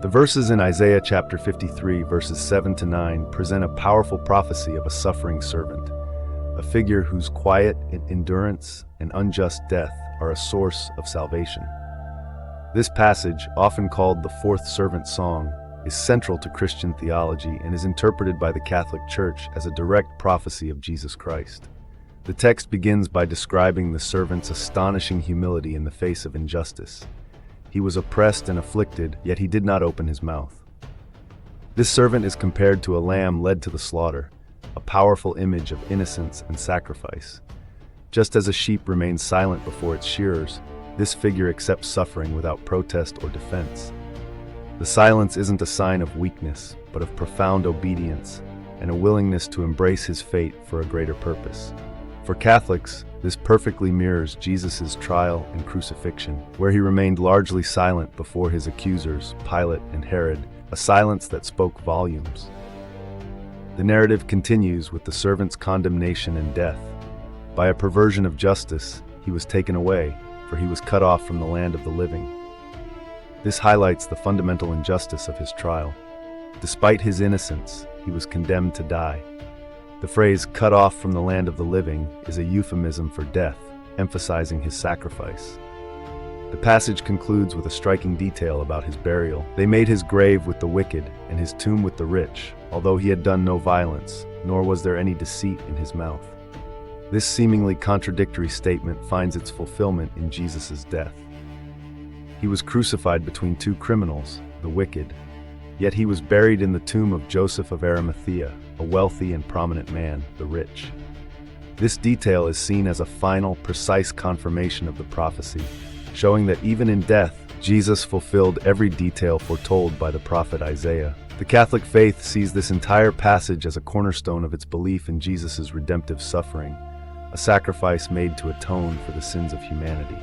The verses in Isaiah chapter 53, verses 7 to 9 present a powerful prophecy of a suffering servant, a figure whose quiet endurance and unjust death are a source of salvation. This passage, often called the Fourth Servant Song, is central to Christian theology and is interpreted by the Catholic Church as a direct prophecy of Jesus Christ. The text begins by describing the servant's astonishing humility in the face of injustice. He was oppressed and afflicted, yet he did not open his mouth. This servant is compared to a lamb led to the slaughter, a powerful image of innocence and sacrifice. Just as a sheep remains silent before its shearers, this figure accepts suffering without protest or defense. The silence isn't a sign of weakness, but of profound obedience and a willingness to embrace his fate for a greater purpose. For Catholics, this perfectly mirrors Jesus' trial and crucifixion, where he remained largely silent before his accusers, Pilate and Herod, a silence that spoke volumes. The narrative continues with the servant's condemnation and death. By a perversion of justice, he was taken away, for he was cut off from the land of the living. This highlights the fundamental injustice of his trial. Despite his innocence, he was condemned to die. The phrase "cut off from the land of the living" is a euphemism for death, emphasizing his sacrifice. The passage concludes with a striking detail about his burial. They made his grave with the wicked and his tomb with the rich, although he had done no violence, nor was there any deceit in his mouth. This seemingly contradictory statement finds its fulfillment in Jesus' death. He was crucified between two criminals, the wicked, yet he was buried in the tomb of Joseph of Arimathea, a wealthy and prominent man, the rich. This detail is seen as a final, precise confirmation of the prophecy, showing that even in death, Jesus fulfilled every detail foretold by the prophet Isaiah. The Catholic faith sees this entire passage as a cornerstone of its belief in Jesus' redemptive suffering, a sacrifice made to atone for the sins of humanity.